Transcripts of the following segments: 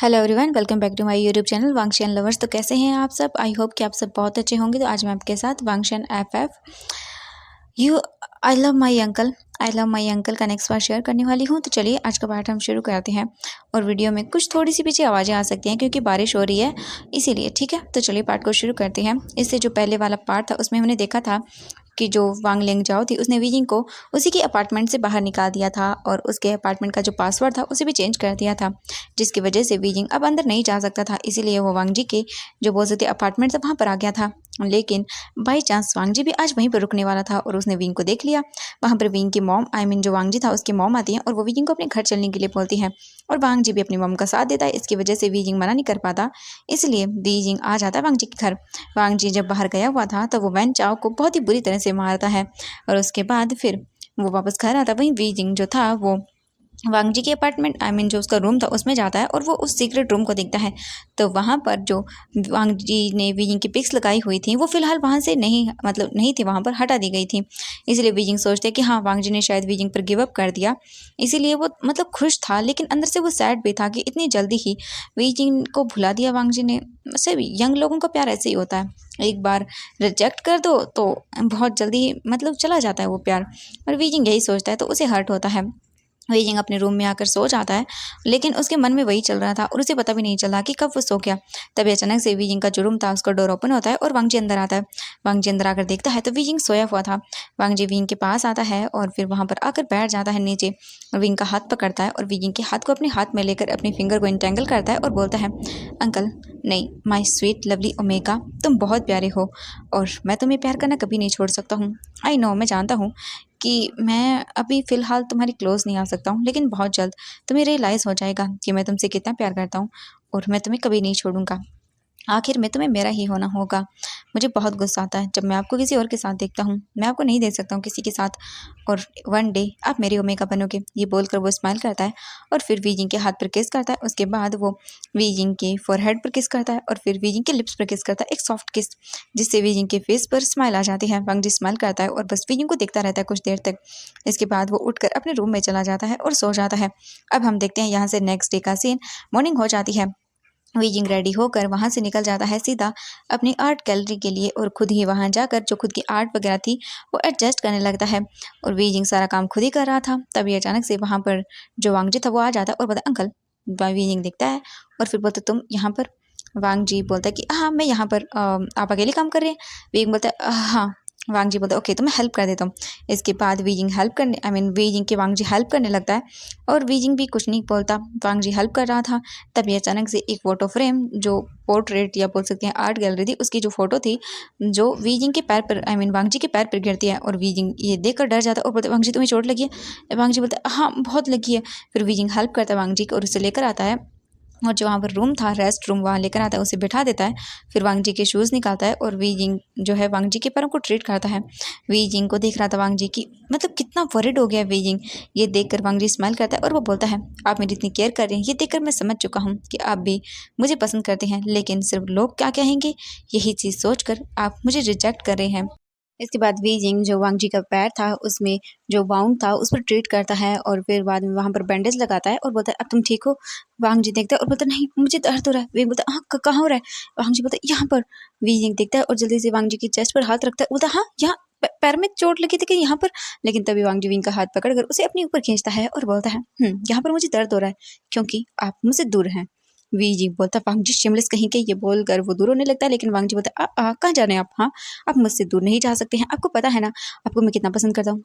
Hello everyone, welcome back to my YouTube channel वांगशन lovers. तो कैसे हैं आप सब? आई होप कि आप सब बहुत अच्छे होंगे। तो आज मैं आपके साथ वांगशन FF you I love my uncle का नेक्स्ट पार्ट शेयर करने वाली हूँ। तो चलिए आज का पार्ट हम शुरू करते हैं। और वीडियो में कुछ थोड़ी सी पीछे आवाज़ें आ सकती हैं क्योंकि बारिश हो रही है, इसीलिए। ठीक है, तो चलिए पार्ट को शुरू करते हैं। इससे जो पहले वाला पार्ट था उसमें हमने देखा था कि जो वांग लेंगजाओ थी उसने वीजिंग को उसी के अपार्टमेंट से बाहर निकाल दिया था और उसके अपार्टमेंट का जो पासवर्ड था उसे भी चेंज कर दिया था, जिसकी वजह से वीजिंग अब अंदर नहीं जा सकता था। इसीलिए वो वांगजी के जो बोल सकते अपार्टमेंट था वहाँ पर आ गया था। लेकिन बाई चांस वांगजी भी आज वहीं पर रुकने वाला था और उसने विंग को देख लिया। वहाँ पर विंग की मॉम जो वांगजी था उसकी मॉम आती है और वो विजिंग को अपने घर चलने के लिए बोलती है और वांगजी भी अपनी मॉम का साथ देता है। इसकी वजह से वीजिंग मना नहीं कर पाता, इसलिए वीजिंग आ जाता है वांगजी के घर। वांगजी जब बाहर गया हुआ था तो वो वैन चाओ को बहुत ही बुरी तरह से मारता है और उसके बाद फिर वो वापस घर आता। वहीं वीजिंग जो था वो वांगजी के अपार्टमेंट जो उसका रूम था उसमें जाता है और वो उस सीक्रेट रूम को देखता है। तो वहाँ पर जो वांगजी ने वीजिंग की पिक्स लगाई हुई थी वो फिलहाल वहाँ से नहीं थी, वहाँ पर हटा दी गई थी। इसलिए वीजिंग सोचते हैं कि हाँ, वांगजी ने शायद वीजिंग पर गिव अप कर दिया। इसीलिए वो खुश था, लेकिन अंदर से वो सैड भी था कि इतनी जल्दी ही वीजिंग को भुला दिया वांगजी ने। वैसे भी यंग लोगों का प्यार ऐसे ही होता है, एक बार रिजेक्ट कर दो तो बहुत जल्दी चला जाता है वो प्यार। और वीजिंग यही सोचता है तो उसे हर्ट होता है। वीजिंग अपने रूम में आकर सो जाता है, लेकिन उसके मन में वही चल रहा था और उसे पता भी नहीं चला कि कब वो सो गया। तभी अचानक से वीजिंग का जो रूम था उसका डोर ओपन होता है और वांगजी अंदर आता है। वांगजी अंदर आकर देखता है तो वीजिंग सोया हुआ था। वांगजी विंग के पास आता है और फिर वहां पर आकर बैठ जाता है नीचे और विंग का हाथ पकड़ता है और वीजिंग के हाथ को अपने हाथ में लेकर अपनी फिंगर को इंटेंगल करता है और बोलता है, अंकल नहीं, माई स्वीट लवली ओमेगा, तुम बहुत प्यारे हो और मैं तुम्हें प्यार करना कभी नहीं छोड़ सकता हूँ। आई नो, मैं जानता हूँ कि मैं अभी फ़िलहाल तुम्हारी क्लोज़ नहीं आ सकता हूँ, लेकिन बहुत जल्द तुम्हें रियलाइज़ हो जाएगा कि मैं तुमसे कितना प्यार करता हूँ और मैं तुम्हें कभी नहीं छोड़ूंगा। आखिर में तुम्हें मेरा ही होना होगा। मुझे बहुत गुस्सा आता है जब मैं आपको किसी और के साथ देखता हूँ। मैं आपको नहीं देख सकता हूँ किसी के साथ, और वन डे आप मेरी ओमेगा बनोगे। ये बोलकर वो स्माइल करता है और फिर वीजिंग के हाथ पर किस करता है। उसके बाद वो वीजिंग के फोरहेड पर किस करता है और फिर वीजिंग के लिप्स पर किस करता है, एक सॉफ्ट किस, जिससे वीजिंग के फेस पर स्माइल आ जाती है। वांगजी स्माइल करता है और बस वीजिंग को देखता रहता है कुछ देर तक। इसके बाद वो उठकर अपने रूम में चला जाता है और सो जाता है। अब हम देखते हैं यहाँ से नेक्स्ट डे का सीन। मॉर्निंग हो जाती है। वीजिंग रेडी होकर वहाँ से निकल जाता है सीधा अपनी आर्ट गैलरी के लिए और खुद ही वहाँ जाकर जो खुद की आर्ट वगैरह थी वो एडजस्ट करने लगता है। और वीजिंग सारा काम खुद ही कर रहा था। तभी अचानक से वहाँ पर जो वांगजी था वो आ जाता है और बोलता, अंकल। वीजिंग देखता है और फिर बोलता, तुम यहाँ पर? वांगजी बोलता है कि हाँ, मैं यहाँ पर, आप अकेले काम कर रहे हैं? वीजिंग बोलता है, हाँ। वांगजी बोलता है, ओके, तो मैं हेल्प कर देता हूँ। इसके बाद वीजिंग हेल्प करने वीजिंग के वांगजी हेल्प करने लगता है और वीजिंग भी कुछ नहीं बोलता। वांगजी हेल्प कर रहा था। तभी अचानक से एक फोटो फ्रेम, जो पोर्ट्रेट या बोल सकते हैं आर्ट गैलरी थी, उसकी जो फोटो थी जो वीजिंग के पैर पर वांगजी के पैर पर गिरती है और वीजिंग ये देखकर डर जाता है और बोलते, वांगजी तुम्हें चोट लगी है? वांगजी बोलता है, हाँ, बहुत लगी है। फिर वीजिंग हेल्प करता है वांगजी को और उसे लेकर आता है और जो वहाँ पर रूम था, रेस्ट रूम, वहाँ लेकर आता है, उसे बिठा देता है। फिर वांगजी के शूज़ निकालता है और वीजिंग जो है वांगजी के पैरों को ट्रीट करता है। वीजिंग को देख रहा था वांगजी की कितना वरिड हो गया है वीजिंग। ये देखकर वांगजी स्माइल करता है और वो बोलता है, आप मेरी इतनी केयर कर रहे हैं, ये देखकर मैं समझ चुका हूँ कि आप भी मुझे पसंद करते हैं, लेकिन सिर्फ लोग क्या कहेंगे यही चीज़ सोचकर आप मुझे रिजेक्ट कर रहे हैं। इसके बाद वीजिंग जो वांगजी का पैर था उसमें जो बाउंड था उस पर ट्रीट करता है और फिर बाद में वहाँ पर बैंडेज लगाता है और बोलता है, अब तुम ठीक हो? वांगजी देखता है और बोलता है, नहीं, मुझे दर्द हो रहा है। वीजिंग बोलता है, हाँ, कहाँ हो रहा है? वांगजी बोलता है, यहाँ पर। वीजिंग देखता है और जल्दी से वांगजी की चेस्ट पर हाथ रखता है, बोलता है, हाँ, यहाँ पैर में चोट लगी थी कि यहाँ पर? लेकिन तभी वांगजी विंग का हाथ पकड़कर उसे अपने ऊपर खींचता है और बोलता है, यहाँ पर मुझे दर्द हो रहा है क्योंकि आप मुझसे दूर हैं। वीजी बोलता है, वांगजी शिमलेस कहीं के, ये बोलकर वो दूर होने लगता है। लेकिन वांगजी बोलता है, कहाँ जा रहे हैं आप? हाँ, आप मुझसे दूर नहीं जा सकते हैं, आपको पता है ना आपको मैं कितना पसंद करता हूँ।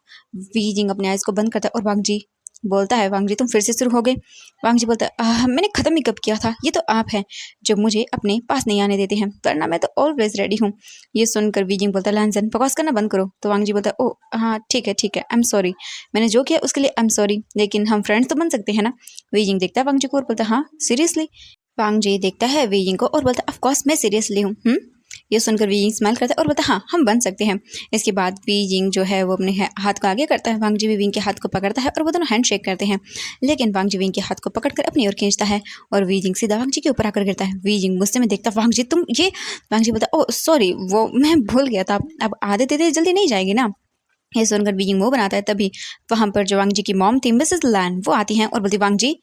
वीजिंग अपने आइज को बंद करता है और वांगजी बोलता है, वांगजी तुम फिर से शुरू हो गए? वांगजी बोलता है, मैंने खत्म ही कब किया था, ये तो आप हैं जो मुझे अपने पास नहीं आने देते हैं, वरना मैं तो ऑलवेज रेडी हूँ। ये सुनकर वीजिंग बोलता है, लैंसन बकवास करना बंद करो। तो वांगजी बोलता है, ओ हाँ, ठीक है, आई एम सॉरी, मैंने जो किया उसके लिए आई एम सॉरी, लेकिन हम फ्रेंड्स तो बन सकते हैं ना? वीजिंग देखता है वांगजी को और बोलता है, हाँ सीरियसली? वांगजी देखता है वीजिंग को और बोलता है, ऑफ कोर्स मैं सीरियसली हूँ। ये सुनकर वीजिंग स्माइल करता है और बोलता है, हाँ, हम बन सकते हैं। इसके बाद वीजिंग जो है वो अपने हाथ को आगे करता है। वांगजी भी विंग के हाथ को पकड़ता है और वो दोनों हैंड शेक करते हैं। लेकिन वांगजी विंग के हाथ को पकड़कर अपनी ओर खींचता है और वीजिंग सीधा वांगजी के ऊपर आकर गिरता है। वीजिंग गुस्से में देखता है, वांगजी तुम ये? वांगजी बोलता है, ओ सॉरी, वो मैं भूल गया था, अब आधे तेरे जल्दी नहीं जाएगी ना? ये सुनकर वीजिंग मुंह बनाता है। तभी वहां पर जो वांगजी की मॉम थी, मिसेस लैन, वो आती हैं और बोलती, वांगजी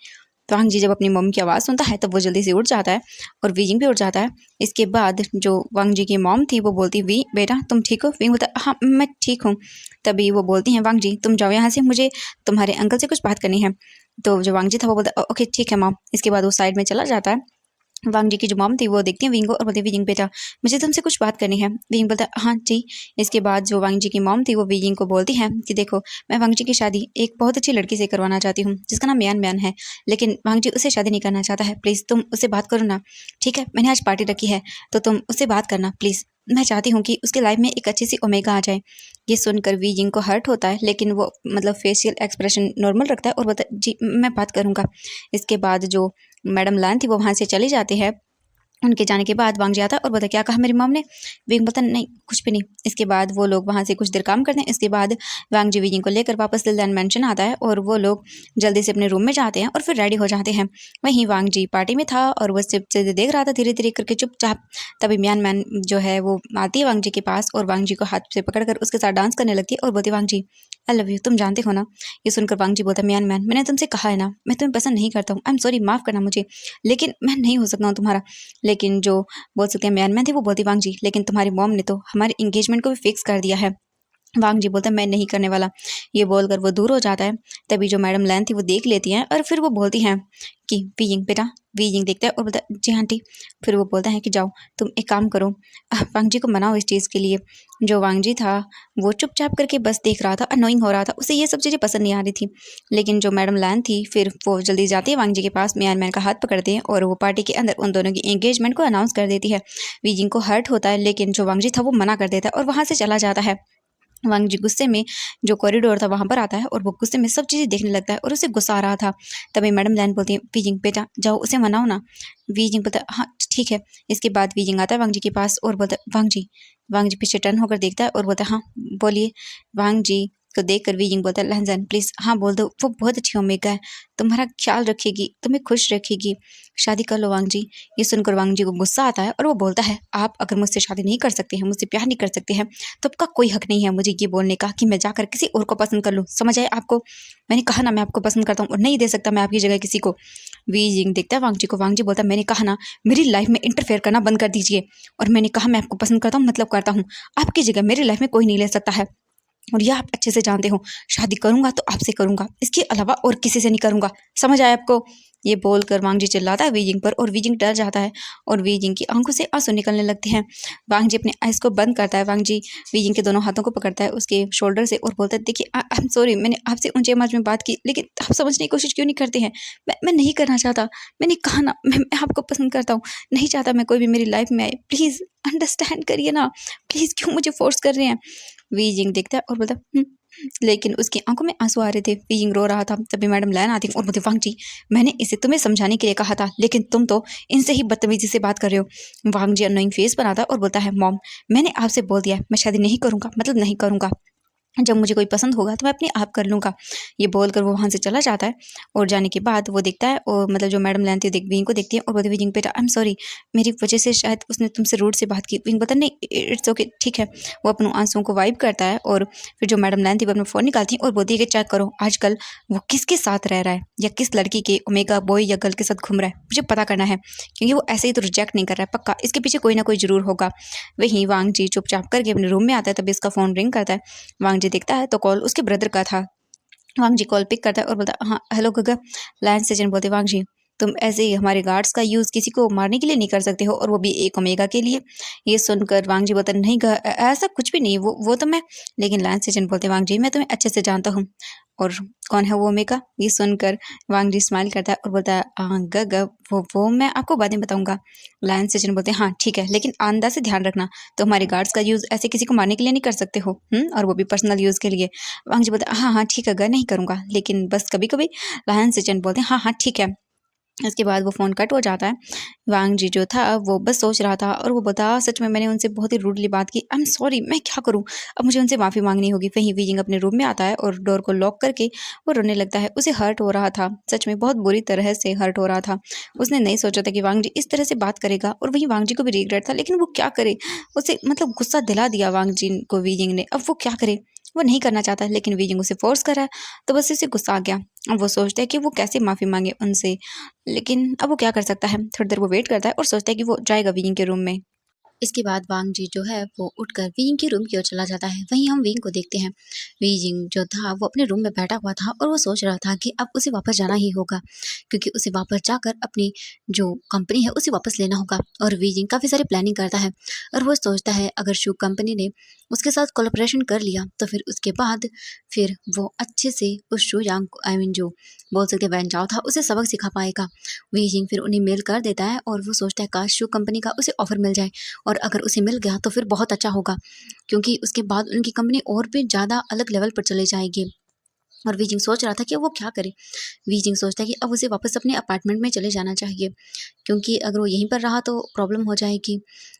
तो वांग जी जब अपनी मॉम की आवाज़ सुनता है तब वो जल्दी से उठ जाता है और वीजिंग भी उठ जाता है। इसके बाद जो वांग जी की मॉम थी वो बोलती, वी बेटा तुम ठीक हो? वी बोलता, हाँ मैं ठीक हूँ। तभी वो बोलती हैं, वांग जी तुम जाओ यहाँ से, मुझे तुम्हारे अंकल से कुछ बात करनी है। तो जो वांग जी था वो बोलता, ओके ठीक है मॉम। इसके बाद वो साइड में चला जाता है। वांग जी की जो मॉम थी वो देखती है विंग को और बोलती है, विंग बेटा मुझे तुमसे कुछ बात करनी है। विंग बोलता है, हाँ जी। इसके बाद जो वांग जी की मॉम थी वो विंग को बोलती है कि देखो मैं वांग जी की शादी एक बहुत अच्छी लड़की से करवाना चाहती हूँ जिसका नाम म्यान म्यान है, लेकिन वांग जी उससे शादी नहीं करना चाहता है। प्लीज़ तुम उससे बात करो ना, ठीक है? मैंने आज पार्टी रखी है तो तुम उससे बात करना प्लीज़। मैं चाहती हूँ कि उसके लाइफ में एक अच्छी सी ओमेगा आ जाए। ये सुनकर वी जिंग को हर्ट होता है, लेकिन वो मतलब फेशियल एक्सप्रेशन नॉर्मल रखता है और बोलता है, जी मैं बात करूँगा। इसके बाद जो मैडम लान थी वो वहाँ से चली जाती है। उनके जाने के बाद वांग जी आता है और बोलता है, क्या कहा मेरी मॉम ने? विंग बोलता है, नहीं कुछ भी नहीं। इसके बाद वो लोग वहाँ से कुछ देर काम करते हैं। इसके बाद वांग जी विजिंग को लेकर वापस दिलदान मेंशन आता है और वो लोग जल्दी से अपने रूम में जाते हैं और फिर रेडी हो जाते हैं। वहीं वांग जी पार्टी में था और वो सिर्फ से देख रहा था धीरे धीरे करके चुपचाप। तभी म्यान मैन जो है वो आती है वांग जी के पास और वांग जी को हाथ से पकड़कर उसके साथ डांस करने लगती है और बोलती है, वांग जी आई लव यू, तुम जानते हो ना? ये सुनकर वांग जी बोलता है, म्यान मैन मैंने तुमसे कहा है ना मैं तुम्हें पसंद नहीं करता हूँ, आई एम सॉरी, माफ़ करना मुझे, लेकिन मैं नहीं हो सकता हूँ तुम्हारा। लेकिन जो बोल सकते हैं म्यान मैन थी वो बोलती, वांग जी लेकिन तुम्हारी मॉम ने तो हमारे इंगेजमेंट को भी फिक्स कर दिया है। वांग जी बोलता है, मैं नहीं करने वाला। ये बोलकर वो दूर हो जाता है। तभी जो मैडम लैन थी वो देख लेती हैं और फिर वो बोलती हैं कि वीजिंग बेटा। वीजिंग देखता है और बोलता है, जी आंटी। फिर वो बोलता है कि जाओ तुम एक काम करो, वांग जी को मनाओ इस चीज़ के लिए। जो वांग जी था वो चुपचाप करके बस देख रहा था, अनोइंग हो रहा था, उसे ये सब चीज़ें पसंद नहीं आ रही थी। लेकिन जो मैडम लैन थी फिर वो जल्दी जाती है वांग जी के पास, म्यान मैन का हाथ पकड़ते हैं और वो पार्टी के अंदर उन दोनों की एंगेजमेंट को अनाउंस कर देती है। वीजिंग को हर्ट होता है, लेकिन जो वांग जी था वो मना कर देता है और वहाँ से चला जाता है। वांग जी गुस्से में जो कॉरिडोर था वहाँ पर आता है और वो गुस्से में सब चीज़ें देखने लगता है और उसे गुस्सा आ रहा था। तभी मैडम लैन बोलती है, वीजिंग बेटा जाओ उसे मनाओ ना। वीजिंग बोलता है, हाँ ठीक है। इसके बाद वीजिंग आता है वांग जी के पास और बोलता है, वांग जी। वांग जी पीछे टर्न होकर देखता है और बोलता है, हाँ बोलिए। वांग जी को देख कर वीजिंग बोलता है, लहजन प्लीज़ हाँ बोल दो, वो बहुत अच्छी ओमेगा है, तुम्हारा ख्याल रखेगी, तुम्हें खुश रखेगी, शादी कर लो वांग जी। ये सुनकर वांग जी को गुस्सा आता है और वो बोलता है, आप अगर मुझसे शादी नहीं कर सकते हैं, मुझसे प्यार नहीं कर सकते हैं, तो आपका कोई हक नहीं है मुझे ये बोलने का कि मैं जाकर किसी और को पसंद कर लूँ। समझ आए आपको? मैंने कहा ना मैं आपको पसंद करता हूँ और नहीं दे सकता मैं आपकी जगह किसी को। वी जिंग देखता है वांग जी को। वांग जी बोलता है, मैंने कहा ना मेरी लाइफ में इंटरफेयर करना बंद कर दीजिए, और मैंने कहा मैं आपको पसंद करता हूँ मतलब करता हूँ, आपकी जगह मेरी लाइफ में कोई नहीं ले सकता है। और यह आप अच्छे से जानते हो, शादी करूंगा तो आपसे करूंगा, इसके अलावा और किसी से नहीं करूंगा। समझ आया आपको? ये बोलकर वांग जी चिल्लाता है वीजिंग पर और वीजिंग डर जाता है और वीजिंग की आंखों से आंसू निकलने लगते हैं। वांग जी अपने आइज को बंद करता है। वांग जी वीजिंग के दोनों हाथों को पकड़ता है उसके शोल्डर से और बोलता है, देखिए आई एम सॉरी, मैंने आपसे ऊंचे आवाज में बात की, लेकिन आप समझने की कोशिश क्यों नहीं करते हैं? मैं नहीं करना चाहता। मैंने कहा ना मैं आपको पसंद करता हूँ, नहीं चाहता मैं कोई भी मेरी लाइफ में आए। प्लीज़ अंडरस्टैंड करिए ना, प्लीज़ क्यों मुझे फोर्स कर रहे हैं? वीजिंग देखता है और बोलता है, लेकिन उसकी आंखों में आंसू आ रहे थे। वीजिंग रो रहा था। तभी मैडम लैन आती और बोलती, वांग जी मैंने इसे तुम्हें समझाने के लिए कहा था, लेकिन तुम तो इनसे ही बदतमीजी से बात कर रहे हो। वांग जी अनोइंग फेस बनाता है और बोलता है, मॉम मैंने आपसे बोल दिया मैं शादी नहीं करूंगा, मतलब नहीं करूंगा, जब मुझे कोई पसंद होगा तो मैं अपने आप कर लूँगा। ये बोलकर वो वहाँ से चला जाता है और जाने के बाद वो देखता है और मतलब जो मैडम लैन थी विंग को देखती है और बोलती है, विंग बेटा आई एम सॉरी, मेरी वजह से शायद उसने तुमसे रूड से बात की। विंग बोलता नहीं इट्स ओके, ठीक है। वो अपने आंसुओं को वाइप करता है और फिर जो मैडम लैन थी वो अपना फ़ोन निकालती है और बोलती है कि चेक करो आजकल वो किसके साथ रह रहा है या किस लड़की के ओमेगा बॉय या गर्ल के साथ घूम रहा है, मुझे पता करना है, क्योंकि वो ऐसे ही तो रिजेक्ट नहीं कर रहा है, पक्का इसके पीछे कोई ना कोई ज़रूर होगा। वहीं वांग जी चुपचाप करके अपने रूम में आता है। तभी इसका फ़ोन रिंग करता है। वांग जी देखता है तो कॉल उसके ब्रदर का था। वांग जी कॉल पिक करता है और बोलता है, हाँ हेलो गगा। लायन सेजन बोलते, वांग जी तुम ऐसे ही हमारे गार्ड्स का यूज़ किसी को मारने के लिए नहीं कर सकते हो, और वो भी एक ओमेगा के लिए। ये सुनकर वांग जी बोलता, नहीं ऐसा कुछ भी नहीं, वो तो मैं। लेकिन लायन सेजन बोलते, वांग जी मैं तुम्हें अच्छे से जानता हूँ, और कौन है वो ओमेगा? ये सुनकर वांग जी स्माइल करता है और बोलता है, गगा वो मैं आपको बाद में बताऊंगा। लायन सेजन बोलते हैं, हाँ ठीक है, लेकिन आंदा से ध्यान रखना, तो हमारे गार्ड्स का यूज़ ऐसे किसी को मारने के लिए नहीं कर सकते हो, और वो भी पर्सनल यूज़ के लिए। वांग जी बोलते, हाँ हाँ ठीक है गा, नहीं करूँगा, लेकिन बस कभी कभी। लायन सेजन बोलते हैं, हाँ हाँ ठीक है। इसके बाद वो फ़ोन कट हो जाता है। वांग जी जो था वो बस सोच रहा था और वो बता, सच में मैंने उनसे बहुत ही रूडली बात की, आई एम सॉरी, मैं क्या करूँ, अब मुझे उनसे माफ़ी मांगनी होगी। वहीं वीजिंग अपने रूम में आता है और डोर को लॉक करके वो रोने लगता है। उसे हर्ट हो रहा था, सच में बहुत बुरी तरह से हर्ट हो रहा था। उसने नहीं सोचा था कि वांग जी इस तरह से बात करेगा, और वहीं वांग जी को भी रिग्रेट था, लेकिन वो क्या करे, उसे मतलब गुस्सा दिला दिया वांग जी को वीजिंग ने, अब वो क्या करे। वो नहीं करना चाहता, लेकिन वीजिंग उसे फोर्स कर रहा है, तो बस इसे गुस्सा आ गया। अब वो सोचता है कि वो कैसे माफ़ी मांगे उनसे, लेकिन अब वो क्या कर सकता है। थोड़ी देर वो वेट करता है और सोचता है कि वो जाएगा वीजिंग के रूम में। इसके बाद वांग जी जो है वो उठकर वीइंग के रूम की ओर चला जाता है। वहीं हम वीइंग को देखते हैं। वीइंग जो था वो अपने रूम में बैठा हुआ था और वो सोच रहा था कि अब उसे वापस जाना ही होगा, क्योंकि उसे वापस जाकर अपनी जो कंपनी है उसे वापस लेना होगा। और वीइंग काफ़ी सारी प्लानिंग करता है और वो सोचता है अगर शू कंपनी ने उसके साथ कोलैबोरेशन कर लिया तो फिर उसके बाद फिर वो अच्छे से उस शू यांग को जो बोल सकते वैन जाओ था उसे सबक सिखा पाएगा। वीइंग फिर उन्हें मेल कर देता है और वो सोचता है काश शू कंपनी का उसे ऑफर मिल जाए, और अगर उसे मिल गया तो फिर बहुत अच्छा होगा, क्योंकि उसके बाद उनकी कंपनी और भी ज़्यादा अलग लेवल पर चली जाएगी। और वीजिंग सोच रहा था कि वो क्या करे। वीजिंग सोचता है कि अब उसे वापस अपने अपार्टमेंट में चले जाना चाहिए, क्योंकि अगर वो यहीं पर रहा तो प्रॉब्लम हो जाएगी।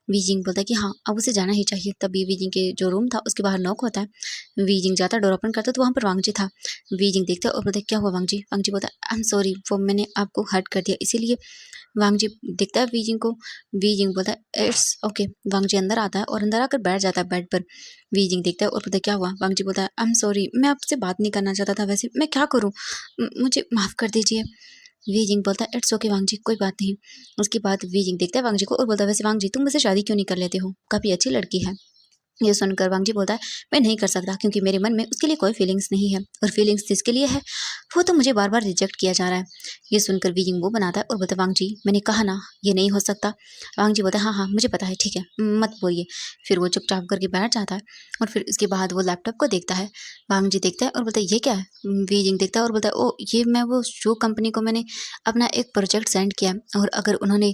वीजिंग बोलता है कि हाँ अब उसे जाना ही चाहिए। तभी वीजिंग के जो रूम था उसके बाहर नॉक होता है। वीजिंग जाता डोर ओपन करता तो वहाँ पर वांगजी था। वीजिंग देखता है और बोलता है क्या हुआ वांगजी। वांगजी बोलता है आई एम सॉरी, वो मैंने आपको हर्ट कर दिया इसीलिए। वांगजी देखता है वीजिंग को। वीजिंग बोलता है इट्स ओके। वांगजी अंदर आता है और अंदर आकर बैठ जाता है बेड पर। वीजिंग देखता है और बोलता है क्या हुआ। वांगजी बोलता है आई एम सॉरी, मैं आपसे बात नहीं करना चाहता था, वैसे मैं क्या करूँ, मुझे माफ़ कर दीजिए। वीजिंग बोलता है इट्स ओके वांगजी, कोई बात नहीं। उसके बाद वीजिंग देखता है वांगजी को और बोलता है वैसे वांगजी तुम मुझसे शादी क्यों नहीं कर लेते हो, काफ़ी अच्छी लड़की है। ये सुनकर वांगजी बोलता है मैं नहीं कर सकता, क्योंकि मेरे मन में उसके लिए कोई फीलिंग्स नहीं है, और फीलिंग्स जिसके लिए है वो तो मुझे बार बार रिजेक्ट किया जा रहा है। ये सुनकर वीजिंग वो बनाता है और बोलता है वांगजी मैंने कहा ना ये नहीं हो सकता। वांगजी बोलता है हाँ हाँ मुझे पता है, ठीक है मत बोलिए। फिर वो चुपचाप करके बैठ जाता है और फिर इसके बाद वो लैपटॉप को देखता है। वांगजी देखता है और बोलता है ये क्या है। वीजिंग देखता है और बोलता है ओ ये मैं वो शो कंपनी को मैंने अपना एक प्रोजेक्ट सेंड किया है, और अगर उन्होंने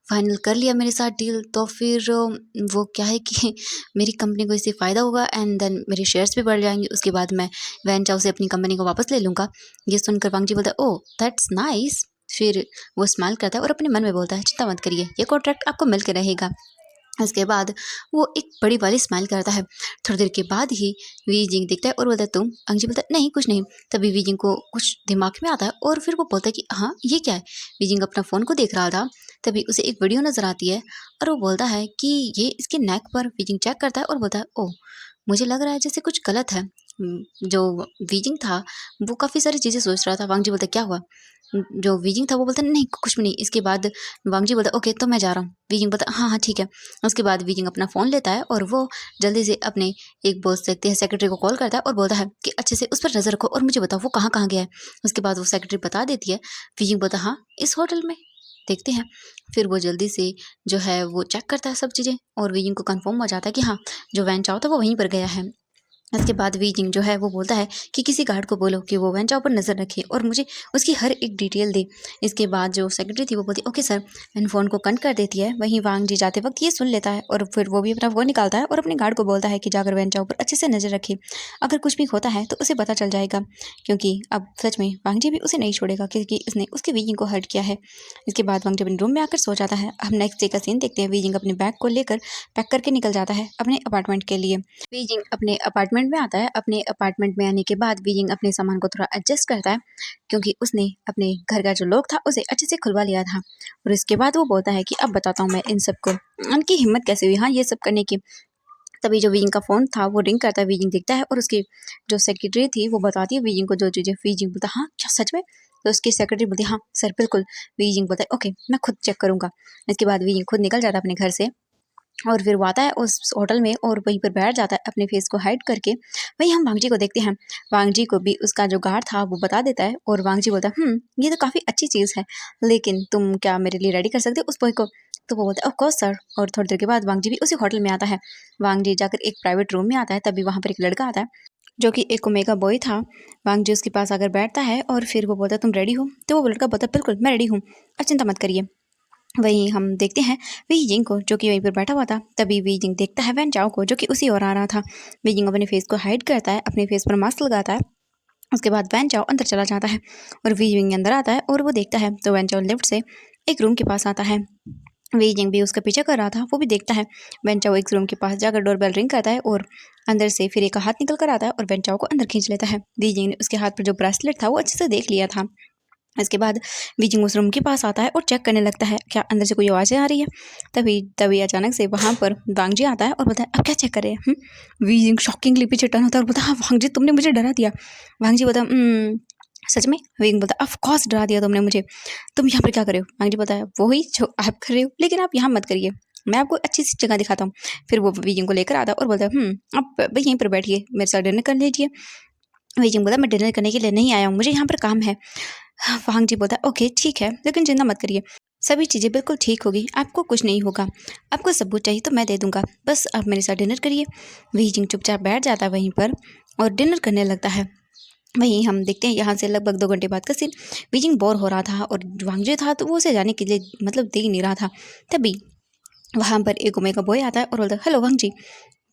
फाइनल कर लिया मेरे साथ डील तो फिर वो क्या है कि मेरी कंपनी को इससे फ़ायदा होगा एंड देन मेरे शेयर्स भी बढ़ जाएंगे। उसके बाद मैं वैन चाओ से अपनी कंपनी को वापस ले लूँगा। ये सुनकर वांगजी बोलता है ओह दैट्स नाइस। फिर वो स्माइल करता है और अपने मन में बोलता है चिंता मत करिए, ये कॉन्ट्रैक्ट आपको मिल के रहेगा। उसके बाद वो एक बड़ी वाली स्माइल करता है। थोड़ी देर के बाद ही वीजिंग देखता है और बोलता है तुम। अंजी बोलता है नहीं कुछ नहीं। तभी वीजिंग को कुछ दिमाग में आता है और फिर वो बोलता है कि हाँ ये क्या है। वीजिंग अपना फ़ोन को देख रहा था, तभी उसे एक वीडियो नज़र आती है और वो बोलता है कि ये इसके नेक पर। वीजिंग चेक करता है और बोलता है ओह मुझे लग रहा है जैसे कुछ गलत है। जो वीजिंग था वो काफ़ी सारी चीज़ें सोच रहा था। वांगजी बोलता है क्या हुआ। जो वीजिंग था वो बोलता है नहीं कुछ भी नहीं। इसके बाद वांगजी बोलता है ओके तो मैं जा रहा हूँ। वीजिंग बोलता है हाँ हाँ ठीक है। उसके बाद वीजिंग अपना फ़ोन लेता है और वो जल्दी से अपने एक बोल सकते हैं सेक्रेटरी को कॉल करता है और बोलता है कि अच्छे से उस पर नज़र रखो और मुझे बताओ वो कहाँ कहाँ गया है। उसके बाद वो सेक्रेटरी बता देती है। वीजिंग बोलता है हाँ इस होटल में, देखते हैं। फिर वो जल्दी से जो है वो चेक करता है सब चीज़ें और वीजिंग को कंफर्म हो जाता है कि हाँ जो वैन चाओ था वो वहीं पर गया है। इसके बाद वीजिंग जो है वो बोलता है कि किसी गार्ड को बोलो कि वो वैन चाओ पर नज़र रखे और मुझे उसकी हर एक डिटेल दे। इसके बाद जो सेक्रेटरी थी वो बोलती ओके सर, एंड फ़ोन को कट कर देती है। वहीं वांग जी जाते वक्त ये सुन लेता है और फिर वो भी अपना फ़ोन निकालता है और अपने गार्ड को बोलता है कि जाकर वैन चाओ पर अच्छे से नज़र रखे, अगर कुछ भी होता है तो उसे पता चल जाएगा, क्योंकि अब सच में वांग जी भी उसे नहीं छोड़ेगा क्योंकि उसने उसके वीजिंग को हर्ट किया है। इसके बाद वांग जी अपने रूम में आकर सो जाता है। हम नेक्स्ट डे का सीन देखते हैं। वीजिंग अपने बैग को लेकर पैक करके निकल जाता है अपने अपार्टमेंट के लिए। बीजिंग अपने अपार्टमेंट में आता है। अपने अपार्टमेंट में आने के बाद बीजिंग अपने सामान को थोड़ा एडजस्ट करता है, क्योंकि उसने अपने घर का जो लॉक था उसे अच्छे से खुलवा लिया था। और इसके बाद वो बोलता है कि अब बताता हूँ मैं इन सबको उनकी हिम्मत कैसे हुई हाँ ये सब करने की। तभी जो बीजिंग का फ़ोन था वो रिंग करता है। बीजिंग देखता है और उसकी जो सेक्रेटरी थी वो बताती है बीजिंग को जो चीज़ें। बीजिंग बोलता हाँ क्या सच में। तो उसकी सेक्रेटरी बोलती हाँ सर बिल्कुल। बीजिंग बोलता है ओके मैं खुद चेक करूँगा। इसके बाद बीजिंग खुद निकल जाता है अपने घर से और फिर वो आता है उस होटल में और वहीं पर बैठ जाता है अपने फेस को हाइड करके। वहीं हम वांगजी को देखते हैं। वांगजी को भी उसका जो गार्ड था वो बता देता है और वांगजी बोलता है ये तो काफ़ी अच्छी चीज़ है, लेकिन तुम क्या मेरे लिए रेडी कर सकते हो उस बॉय को। तो वो बोलता है ऑफ कोर्स सर। और थोड़ी देर के बाद वांगजी भी उसी होटल में आता है। वांगजी जाकर एक प्राइवेट रूम में आता है। तभी वहाँ पर एक लड़का आता है जो कि एक ओमेगा बॉय था। वांगजी उसके पास आकर बैठता है और फिर वो बोलता है तुम रेडी हो। तो वो लड़का बोलता है बिल्कुल मैं रेडी हूँ, अब चिंता मत करिए। वहीं हम देखते हैं वी जिंग को जो कि वहीं पर बैठा हुआ था। तभी वी जिंग देखता है वैन चाओ को जो कि उसी ओर आ रहा था। वी जिंग अपने फेस को हाइड करता है, अपने फेस पर मास्क लगाता है। उसके बाद वैन चाओ अंदर चला जाता है और वी जिंग अंदर आता है और वो देखता है तो वैन चाओ लिफ्ट से एक रूम के पास आता है। वी जिंग भी उसका पीछा कर रहा था, वो भी देखता है। वैन चाओ एक रूम के पास जाकर डोरबेल रिंग करता है और अंदर से फिर एक हाथ निकल कर आता है और वैन चाओ को अंदर खींच लेता है। वी जिंग ने उसके हाथ पर जो ब्रेसलेट था वो अच्छे से देख लिया था। इसके बाद बीजिंग उस रूम के पास आता है और चेक करने लगता है क्या अंदर से कोई आवाज़ें आ रही है। तभी तभी अचानक से वहाँ पर वांग जी आता है और बोलता है अब क्या चेक कर रहे हैं। बीजिंग शॉकिंगली पीछे टर्न होता है और बोलता है हाँ वांग जी तुमने मुझे डरा दिया। वांग जी बोलता है सच में। बीजिंग बोलता है ऑफ कोर्स डरा दिया तुमने मुझे, तुम यहाँ पर क्या कर रहे हो। वांग जी बोलता है वही जो आप कर रहे हो, लेकिन आप यहाँ मत करिए, मैं आपको अच्छी सी जगह दिखाता हूँ। फिर वो बीजिंग को लेकर आता है और बोलता है आप भाई यहीं पर बैठिए, मेरे साथ डिनर कर लीजिए। बीजिंग बोलता है मैं डिनर करने के लिए नहीं आया हूँ, मुझे यहाँ पर काम है। वांग जी बोलता है ओके ठीक है, लेकिन चिंता मत करिए, सभी चीज़ें बिल्कुल ठीक होगी, आपको कुछ नहीं होगा, आपको सबूत चाहिए तो मैं दे दूंगा, बस आप मेरे साथ डिनर करिए। बीजिंग चुपचाप बैठ जाता है वहीं पर और डिनर करने लगता है। वहीं हम देखते हैं यहाँ से लगभग 2 घंटे बाद का सीन। बीजिंग बोर हो रहा था और वांग जी था तो वो उसे जाने के लिए मतलब दे ही नहीं रहा था। तभी वहाँ पर एक ओमेगा बॉय आता है और बोलता है हेलो वांग जी।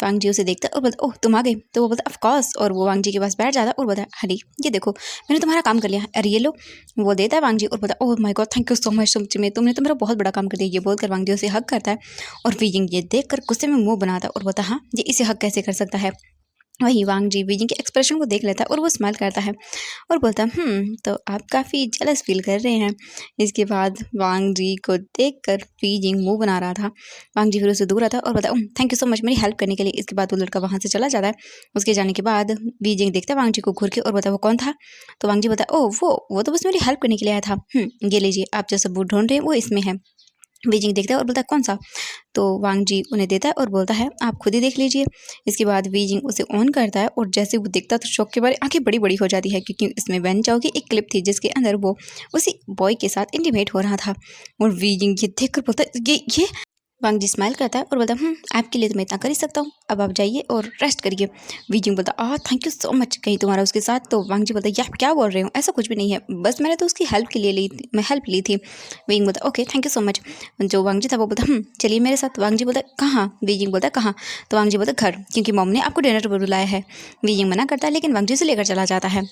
वांग जी उसे देखता है और बोलता ओह तुम आ गए। तो वो बोलता ऑफ कोर्स, और वो वांग जी के पास बैठ जाता है और बोलता है हरी ये देखो मैंने तुम्हारा काम कर लिया, अरे ये लो। वो देता है वांग जी और बोलता oh my God thank you so much, तुमने तो मेरा बहुत बड़ा काम कर दिया। ये बोलकर वांग जी उसे हक करता है और बीजिंग ये देखकर गुस्से में मुंह बनाता है और बोलता हाँ ये इसे हक कैसे कर सकता है। वही वांग जी बीजिंग के एक्सप्रेशन को देख लेता है और वो स्माइल करता है और बोलता है तो आप काफ़ी जेलस फील कर रहे हैं। इसके बाद वांग जी को देखकर बीजिंग मुंह बना रहा था। वांग जी फिर उसे दूर आता है और बोलता है थैंक यू सो मच मेरी हेल्प करने के लिए। इसके बाद वो लड़का वहाँ से चला जाता है। उसके जाने के बाद बीजिंग देखता है वांग जी को घूर के और बोलता है वो कौन था। तो वांग जी बोलता है ओह वो तो बस मेरी हेल्प करने के लिए आया था। ये लीजिए आप जो सबूत ढूंढ रहे हैं वो इसमें है। बीजिंग देखता है और बोलता है कौन सा। तो वांग जी उन्हें देता है और बोलता है आप खुद ही देख लीजिए। इसके बाद बीजिंग उसे ऑन करता है और जैसे वो देखता है तो शौक के बारे आंखें बड़ी बड़ी हो जाती है, क्योंकि इसमें वैन चाओ की एक क्लिप थी जिसके अंदर वो उसी बॉय के साथ इंटीमेट हो रहा था। और बीजिंग ये देखकर बोलता है ये वांग जी स्माइल करता है और बोलता है आपके लिए तो मैं इतना कर ही सकता हूँ, अब आप जाइए और रेस्ट करिए। बीजिंग बोलता थैंक यू सो मच, कहीं तुम्हारा उसके साथ। तो वांग जी बोलता है आप क्या बोल रहे हो, ऐसा कुछ भी नहीं है, बस मैंने तो उसकी हेल्प के लिए मैं हेल्प ली थी। बीजिंग बोलता okay thank you so much. जो वांग जी था वो बोलता चलिए मेरे साथ। वांग जी बोलता कहाँ। बीजिंग बोलता कहाँ। तो वांग जी बोलता घर, क्योंकि मॉम ने आपको डिनर पर बुलाया है। बीजिंग मना करता है लेकिन वांग जी से लेकर चला जाता है।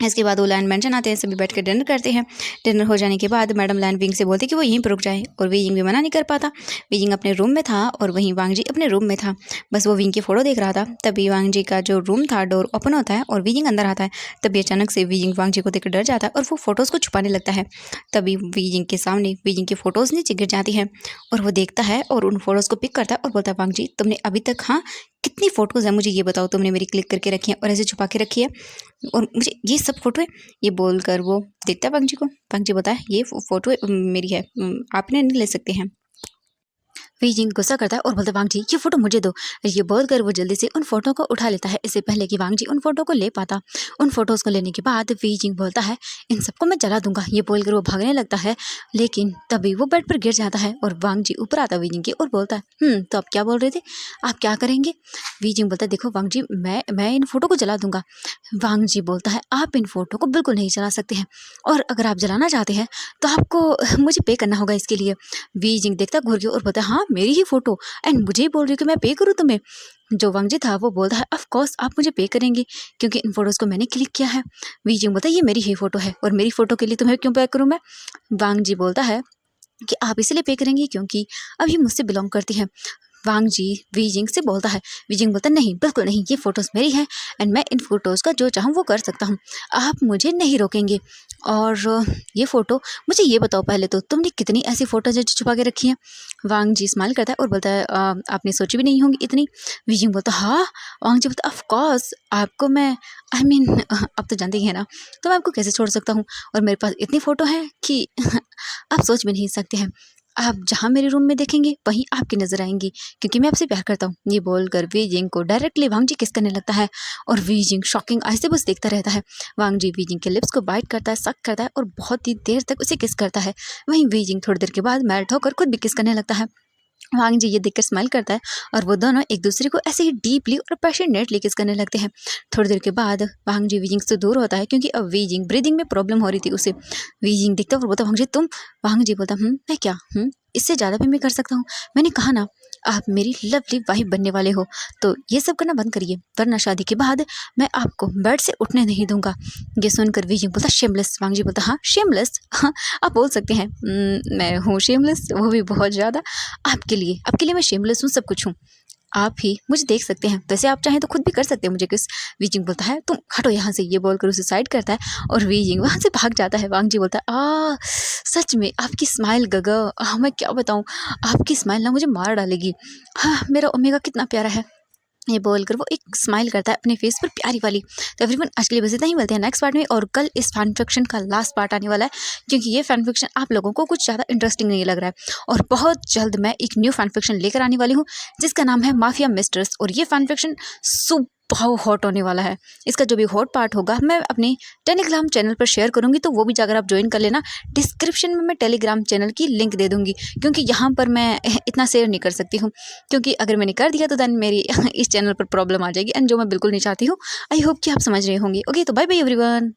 इसके बाद वो लैंड मेंशन आते हैं, सभी बैठ कर डिनर करते हैं। डिनर हो जाने के बाद मैडम लैंड विंग से बोलती है कि वो यहीं पर रुक जाए, और बीजिंग भी मना नहीं कर पाता। बीजिंग अपने रूम में था और वहीं वांग जी अपने रूम में था, बस वो विंग की फ़ोटो देख रहा था। तभी वांग जी का जो रूम था डोर ओपन होता है और बीजिंग अंदर आता है। तभी अचानक से बीजिंग वांग जी को देखकर डर जाता है और वो फ़ोटोज़ को छुपाने लगता है। तभी बीजिंग के सामने बीजिंग की फ़ोटोज़ नीचे गिर जाती है और वो देखता है और उन फ़ोटोज़ को पिक करता है और बोलता है वांग जी तुमने अभी तक कितनी फ़ोटोज़ हैं मुझे ये बताओ, तुमने मेरी क्लिक करके रखी है और ऐसे छुपा के रखी है, और मुझे ये सब फ़ोटो है। ये बोलकर वो देखता है वांग जी को। वांग जी बताया ये फ़ोटो मेरी है, आप इन्हें नहीं ले सकते हैं। बीजिंग गुस्सा करता है और बोलता है वांग जी ये फोटो मुझे दो। ये बोलकर वो जल्दी से उन फोटो को उठा लेता है, इससे पहले कि वांग जी उन फोटो को ले पाता। उन फोटोज़ को लेने के बाद बीजिंग बोलता है इन सबको मैं जला दूंगा। ये बोलकर वो भागने लगता है, लेकिन तभी वो बेड पर गिर जाता है और वांग जी ऊपर आता है बीजिंग के और बोलता है तो आप क्या बोल रहे थे, आप क्या करेंगे। बीजिंग बोलता है देखो वांग जी मैं इन फोटो को जला दूंगा। वांग जी बोलता है आप इन फोटो को बिल्कुल नहीं जला सकते हैं, और अगर आप जलाना चाहते हैं तो आपको मुझे पे करना होगा इसके लिए। बीजिंग देखता घूर के और बोलता है हाँ मेरी ही फोटो एंड मुझे ही बोल रही हो कि मैं पे करूँ तुम्हें। जो वांग जी था वो बोलता है ऑफ कोर्स आप मुझे पे करेंगे, क्योंकि इन फोटोज़ को मैंने क्लिक किया है। बीजिंग बोलता है ये मेरी ही फोटो है और मेरी फोटो के लिए तुम्हें क्यों पे करूँ मैं। वांग जी बोलता है कि आप इसलिए पे करेंगे क्योंकि अब ये मुझसे बिलोंग करती है। वांग जी बीजिंग से बोलता है, बीजिंग बोलता है नहीं बिल्कुल नहीं, ये फ़ोटोज़ मेरी हैं एंड मैं इन फ़ोटोज़ का जो चाहूँ वो कर सकता हूँ, आप मुझे नहीं रोकेंगे। और ये फ़ोटो मुझे ये बताओ पहले तो तुमने कितनी ऐसी फ़ोटोज़ छुपा के रखी हैं। वांग जी स्माइल करता है और बोलता है आपने सोची भी नहीं होंगी इतनी। बीजिंग बोलता हाँ। वांग जी बोलता ऑफ कोर्स आपको मैं आई मीन अब तो जानते ही हैं ना, तो मैं आपको कैसे छोड़ सकता हूँ, और मेरे पास इतनी फ़ोटो है कि आप सोच भी नहीं सकते हैं। आप जहाँ मेरे रूम में देखेंगे वहीं आपकी नज़र आएंगी, क्योंकि मैं आपसे प्यार करता हूँ। ये बोलकर वीजिंग को डायरेक्टली वांग जी किस करने लगता है और वीजिंग शॉकिंग आइस से बस देखता रहता है। वांग जी वीजिंग के लिप्स को बाइट करता है, सक करता है और बहुत ही देर तक उसे किस करता है। वहीं वीजिंग थोड़ी देर के बाद मेल्ट होकर खुद भी किस करने लगता है। वांग जी ये देखकर स्माइल करता है और वो दोनों एक दूसरे को ऐसे ही डीपली और पैशनेटली किस करने लगते हैं। थोड़ी देर के बाद वांग जी वीजिंग से दूर होता है, क्योंकि अब वीजिंग ब्रीदिंग में प्रॉब्लम हो रही थी उसे। वीजिंग देखता है और बोलता वांग जी तुम। वांग जी बोलता मैं क्या इससे ज़्यादा भी मैं कर सकता हूँ। मैंने कहा ना आप मेरी लवली वाइफ बनने वाले हो, तो ये सब करना बंद करिए, वरना शादी के बाद मैं आपको बेड से उठने नहीं दूंगा। ये सुनकर वीजिंग बोलता शेमलेस। वांग जी बोलता हाँ शेमलेस, हाँ आप बोल सकते हैं मैं हूँ शेमलेस, वो भी बहुत ज़्यादा। आपके लिए मैं शेमलेस हूँ, सब कुछ हूँ। आप ही मुझे देख सकते हैं। वैसे आप चाहें तो खुद भी कर सकते हैं मुझे किस। वीजिंग बोलता है तुम हटो यहाँ से, ये बोलकर उसे साइड करता है और वीजिंग वहाँ से भाग जाता है। वांग जी बोलता है सच में आपकी स्माइल गगा, मैं क्या बताऊँ, आपकी स्माइल ना मुझे मार डालेगी। हाँ मेरा ओमेगा कितना प्यारा है। ये बोलकर वो एक स्माइल करता है अपने फेस पर प्यारी वाली। तो एवरीवन आज के लिए बस इतना ही, मिलते हैं नेक्स्ट पार्ट में। और कल इस फैन फिक्शन का लास्ट पार्ट आने वाला है, क्योंकि ये फैन फिक्शन आप लोगों को कुछ ज़्यादा इंटरेस्टिंग नहीं लग रहा है। और बहुत जल्द मैं एक न्यू फैन फिक्शन लेकर आने वाली हूँ जिसका नाम है माफिया मिस्ट्रेस। और ये फैन फिक्शन बहुत हॉट होने वाला है। इसका जो भी हॉट पार्ट होगा मैं अपने टेलीग्राम चैनल पर शेयर करूँगी, तो वो भी जाकर आप ज्वाइन कर लेना। डिस्क्रिप्शन में मैं टेलीग्राम चैनल की लिंक दे दूँगी, क्योंकि यहाँ पर मैं इतना शेयर नहीं कर सकती हूँ, क्योंकि अगर मैंने कर दिया तो देन मेरी इस चैनल पर प्रॉब्लम आ जाएगी, एंड जो मैं बिल्कुल नहीं चाहती हूँ। आई होप कि आप समझ रहे होंगे। ओके, तो बाय बाय एवरीवन।